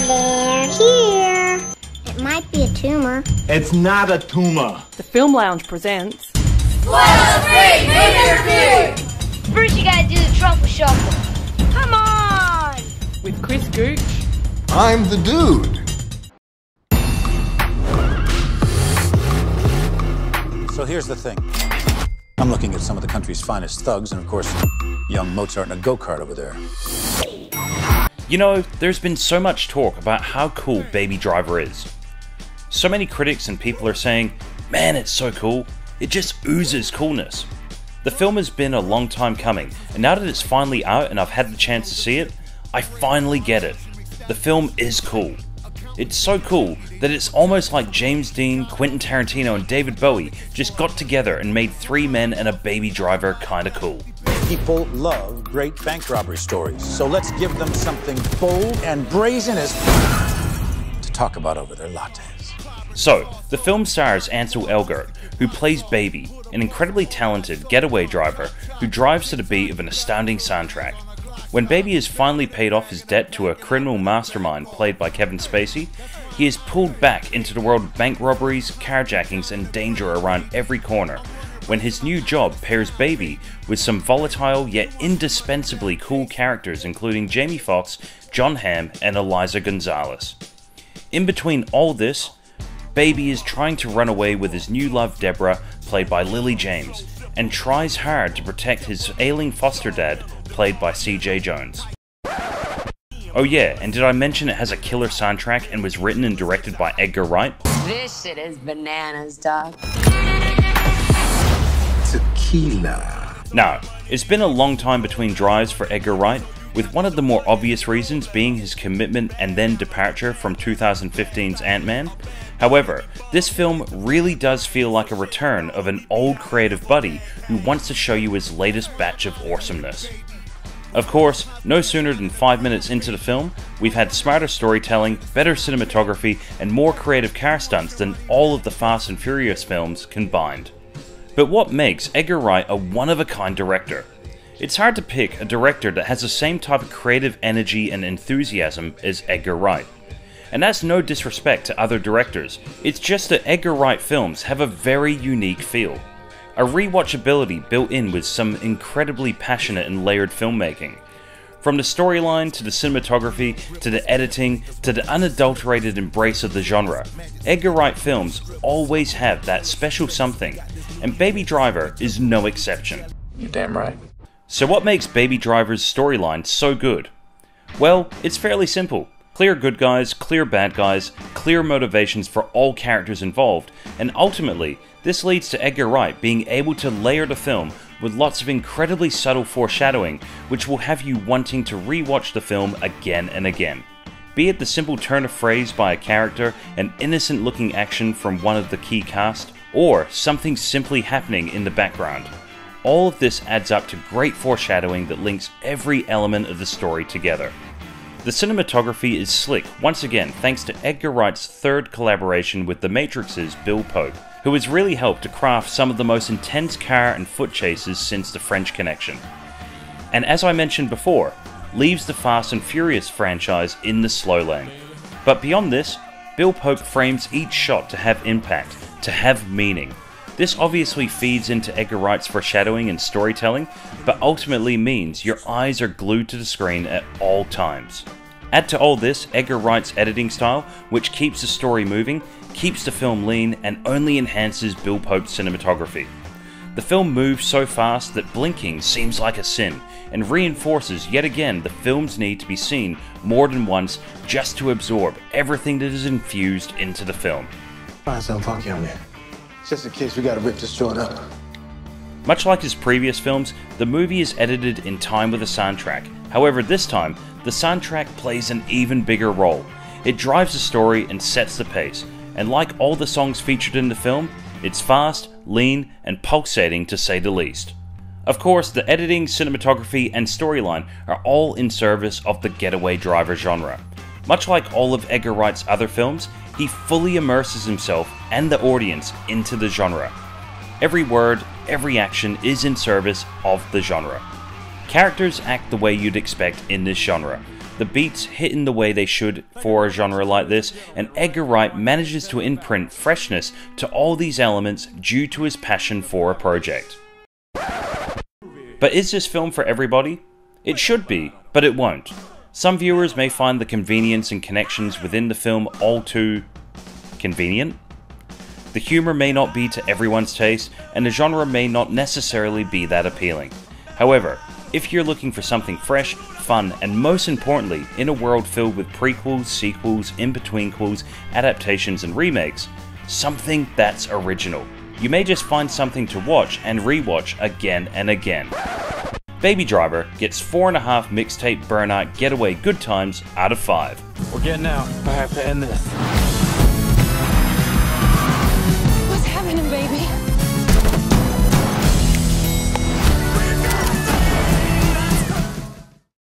They're here. It might be a tumor. It's not a tumor. The Film Lounge presents... Spoiler free movie review! First you gotta do the truffle shuffle. Come on! With Chris Gooch. I'm the dude. So here's the thing. I'm looking at some of the country's finest thugs, and of course, young Mozart in a go-kart over there. You know, there's been so much talk about how cool Baby Driver is. So many critics and people are saying, man, it's so cool, it just oozes coolness. The film has been a long time coming, and now that it's finally out and I've had the chance to see it, I finally get it. The film is cool. It's so cool that it's almost like James Dean, Quentin Tarantino and David Bowie just got together and made Three Men and a Baby Driver kinda cool. People love great bank robbery stories, so let's give them something bold and brazen as to talk about over their lattes. So, the film stars Ansel Elgort, who plays Baby, an incredibly talented getaway driver who drives to the beat of an astounding soundtrack. When Baby has finally paid off his debt to a criminal mastermind played by Kevin Spacey, he is pulled back into the world of bank robberies, carjackings, and danger around every corner, when his new job pairs Baby with some volatile yet indispensably cool characters including Jamie Foxx, Jon Hamm, and Eliza Gonzalez. In between all this, Baby is trying to run away with his new love Deborah, played by Lily James, and tries hard to protect his ailing foster dad, played by CJ Jones. Oh yeah, and did I mention it has a killer soundtrack and was written and directed by Edgar Wright? This shit is bananas, dog. Tequila. Now, it's been a long time between drives for Edgar Wright, with one of the more obvious reasons being his commitment and then departure from 2015's Ant-Man. However, this film really does feel like a return of an old creative buddy who wants to show you his latest batch of awesomeness. Of course, no sooner than 5 minutes into the film, we've had smarter storytelling, better cinematography, and more creative car stunts than all of the Fast and Furious films combined. But what makes Edgar Wright a one-of-a-kind director? It's hard to pick a director that has the same type of creative energy and enthusiasm as Edgar Wright. And that's no disrespect to other directors, it's just that Edgar Wright films have a very unique feel. A rewatchability built in with some incredibly passionate and layered filmmaking. From the storyline, to the cinematography, to the editing, to the unadulterated embrace of the genre, Edgar Wright films always have that special something, and Baby Driver is no exception. You're damn right. So what makes Baby Driver's storyline so good? Well, it's fairly simple. Clear good guys, clear bad guys, clear motivations for all characters involved, and ultimately, this leads to Edgar Wright being able to layer the film with lots of incredibly subtle foreshadowing, which will have you wanting to rewatch the film again and again. Be it the simple turn of phrase by a character, an innocent looking action from one of the key cast, or something simply happening in the background. All of this adds up to great foreshadowing that links every element of the story together. The cinematography is slick, once again thanks to Edgar Wright's third collaboration with The Matrix's Bill Pope, who has really helped to craft some of the most intense car and foot chases since The French Connection. And as I mentioned before, leaves the Fast and Furious franchise in the slow lane. But beyond this, Bill Pope frames each shot to have impact, to have meaning. This obviously feeds into Edgar Wright's foreshadowing and storytelling, but ultimately means your eyes are glued to the screen at all times. Add to all this Edgar Wright's editing style, which keeps the story moving, keeps the film lean, and only enhances Bill Pope's cinematography. The film moves so fast that blinking seems like a sin, and reinforces yet again the film's need to be seen more than once just to absorb everything that is infused into the film. Find something funky on there. Just in case we gotta rip this joint up. Much like his previous films, the movie is edited in time with the soundtrack. However, this time, the soundtrack plays an even bigger role. It drives the story and sets the pace, and like all the songs featured in the film, it's fast, lean, and pulsating to say the least. Of course, the editing, cinematography, and storyline are all in service of the getaway driver genre. Much like all of Edgar Wright's other films, he fully immerses himself and the audience into the genre. Every word, every action is in service of the genre. Characters act the way you'd expect in this genre, the beats hit in the way they should for a genre like this, and Edgar Wright manages to imprint freshness to all these elements due to his passion for a project. But is this film for everybody? It should be, but it won't. Some viewers may find the convenience and connections within the film all too convenient. The humor may not be to everyone's taste, and the genre may not necessarily be that appealing. However, if you're looking for something fresh, fun, and most importantly, in a world filled with prequels, sequels, in-betweenquels, adaptations, and remakes, something that's original, you may just find something to watch and rewatch again and again. Baby Driver gets 4.5 mixtape burnout getaway good times out of 5. We're getting out. I have to end this.